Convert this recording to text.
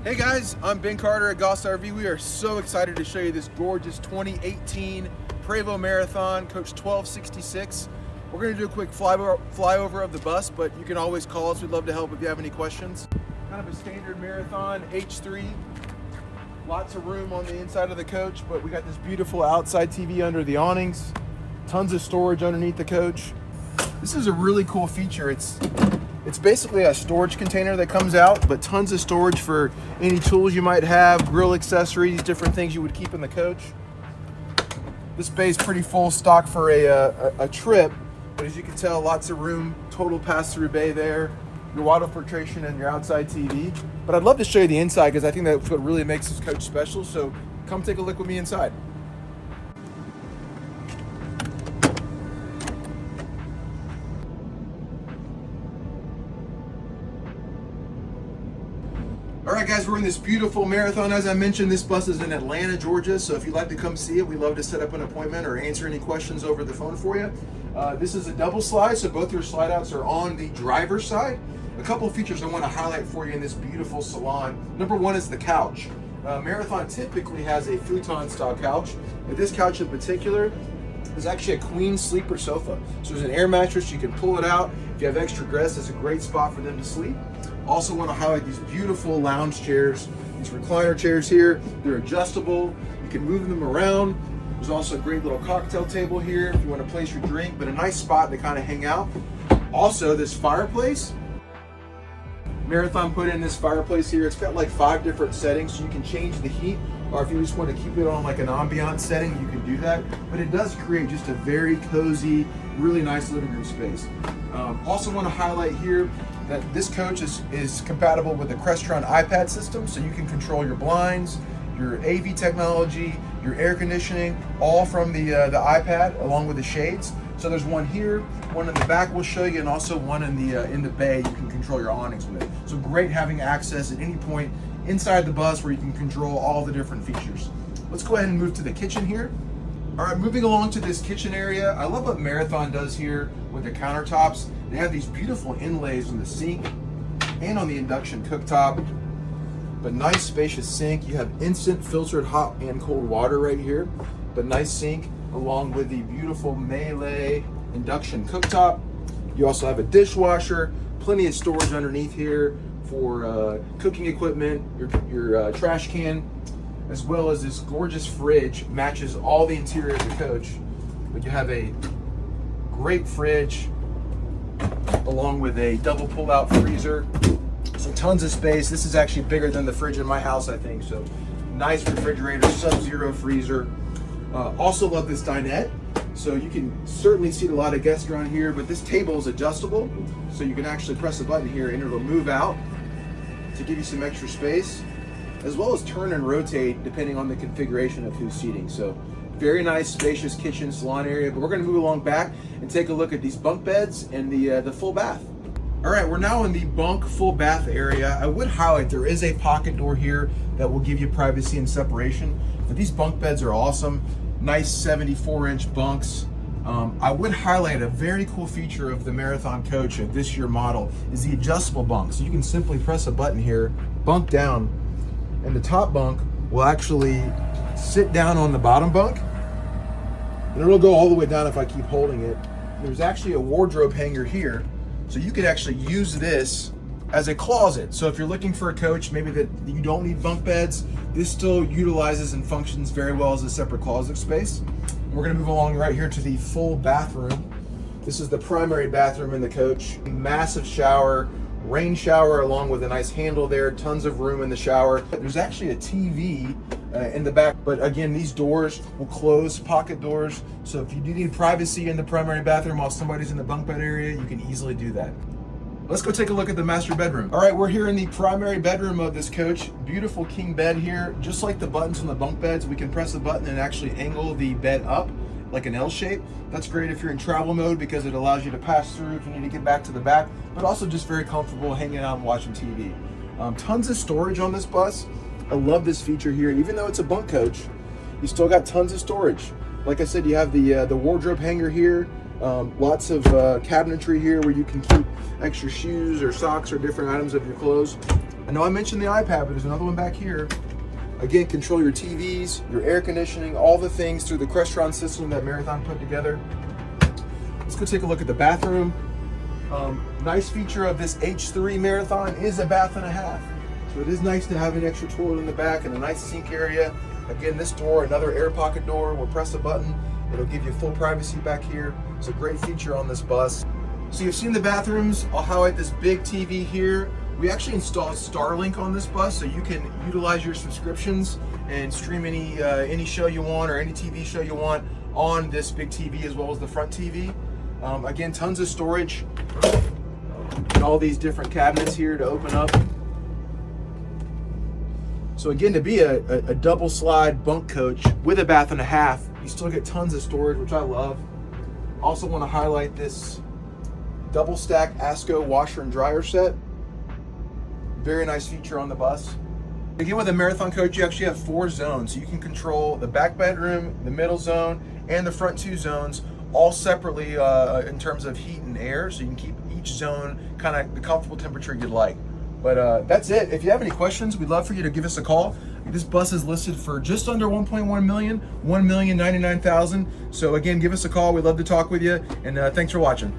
Hey guys, I'm Ben Carter at Goss RV. We are so excited to show you this gorgeous 2018 Prevost Marathon, Coach 1266. We're going to do a quick flyover of the bus, but you can always call us. We'd love to help if you have any questions. Kind of a standard Marathon H3. Lots of room on the inside of the coach, but we got this beautiful outside TV under the awnings. Tons of storage underneath the coach. This is a really cool feature. It's basically a storage container that comes out, but tons of storage for any tools you might have, grill accessories, different things you would keep in the coach. This bay is pretty full stock for a trip, but as you can tell, lots of room, total pass-through bay there, your water filtration and your outside TV. But I'd love to show you the inside because I think that's what really makes this coach special, so come take a look with me inside. All right, guys, we're in this beautiful Marathon. As I mentioned, this bus is in Atlanta, Georgia, so if you'd like to come see it, we'd love to set up an appointment or answer any questions over the phone for you. This is a double slide, so both your slide outs are on the driver's side. A couple of features I want to highlight for you in this beautiful Salon. Number one is the couch. Marathon typically has a futon style couch, but this couch in particular is actually a queen sleeper sofa. So there's an air mattress, you can pull it out. If you have extra guests, it's a great spot for them to sleep. Also want to highlight these beautiful lounge chairs, these recliner chairs here. They're adjustable, you can move them around. There's also a great little cocktail table here if you want to place your drink, but a nice spot to kind of hang out. Also, this fireplace. Marathon put in this fireplace here. It's got like 5 different settings, so you can change the heat, or if you just want to keep it on like an ambient setting, you can do that. But it does create just a very cozy, really nice living room space. Also want to highlight here that this coach is compatible with the Crestron iPad system, so you can control your blinds, your AV technology, your air conditioning, all from the iPad along with the shades. So there's one here, one in the back we'll show you, and also one in the bay you can control your awnings with. So great having access at any point inside the bus where you can control all the different features. Let's go ahead and move to the kitchen here. All right, moving along to this kitchen area. I love what Marathon does here with the countertops. They have these beautiful inlays on the sink and on the induction cooktop, but nice spacious sink. You have instant filtered hot and cold water right here, but nice sink along with the beautiful Melee induction cooktop. You also have a dishwasher, plenty of storage underneath here for cooking equipment, your trash can, as well as this gorgeous fridge. Matches all the interior of the coach, but you have a great fridge along with a double pull-out freezer. So tons of space. This is actually bigger than the fridge in my house, I think. So nice refrigerator, sub-zero freezer. Also love this dinette. So you can certainly seat a lot of guests around here, but this table is adjustable. So you can actually press a button here and it'll move out to give you some extra space, as well as turn and rotate depending on the configuration of who's seating. So very nice, spacious kitchen, salon area. But we're going to move along back and take a look at these bunk beds and the full bath. All right, we're now in the bunk full bath area. I would highlight there is a pocket door here that will give you privacy and separation. But these bunk beds are awesome. Nice 74-inch bunks. I would highlight a very cool feature of the Marathon coach of this year model is the adjustable bunk. So you can simply press a button here, bunk down, and the top bunk will actually sit down on the bottom bunk, and it'll go all the way down if I keep holding it. There's actually a wardrobe hanger here, so you could actually use this as a closet. So if you're looking for a coach, maybe that you don't need bunk beds, this still utilizes and functions very well as a separate closet space. We're gonna move along right here to the full bathroom. This is the primary bathroom in the coach. Massive shower, rain shower along with a nice handle there, tons of room in the shower. There's actually a TV in the back, but again, these doors will close, pocket doors. So if you do need privacy in the primary bathroom while somebody's in the bunk bed area, you can easily do that. Let's go take a look at the master bedroom. All right, we're here in the primary bedroom of this coach. Beautiful king bed here. Just like the buttons on the bunk beds, we can press a button and actually angle the bed up like an L shape. That's great if you're in travel mode because it allows you to pass through if you need to get back to the back, but also just very comfortable hanging out and watching TV. Tons of storage on this bus. I love this feature here. Even though it's a bunk coach, you still got tons of storage. Like I said, you have the wardrobe hanger here. Lots of cabinetry here where you can keep extra shoes or socks or different items of your clothes. I know I mentioned the iPad, but there's another one back here. Again, control your TVs, your air conditioning, all the things through the Crestron system that Marathon put together. Let's go take a look at the bathroom. Nice feature of this H3 Marathon is a bath and a half. So it is nice to have an extra toilet in the back and a nice sink area. Again, this door, another air pocket door, we'll press a button. It'll give you full privacy back here. It's a great feature on this bus. So you've seen the bathrooms. I'll highlight this big TV here. We actually installed Starlink on this bus, so you can utilize your subscriptions and stream any show you want or any TV show you want on this big TV as well as the front TV. Again, tons of storage and all these different cabinets here to open up. So again, to be a double slide bunk coach with a bath and a half, you still get tons of storage, which I love. Also want to highlight this double stack ASCO washer and dryer set. Very nice feature on the bus. Again, with a Marathon coach, you actually have 4 zones. So you can control the back bedroom, the middle zone, and the front 2 zones, all separately in terms of heat and air. So you can keep each zone kind of the comfortable temperature you'd like. But that's it. If you have any questions, we'd love for you to give us a call. This bus is listed for just under 1.1 million, 1,099,000. So again, give us a call. We'd love to talk with you. And thanks for watching.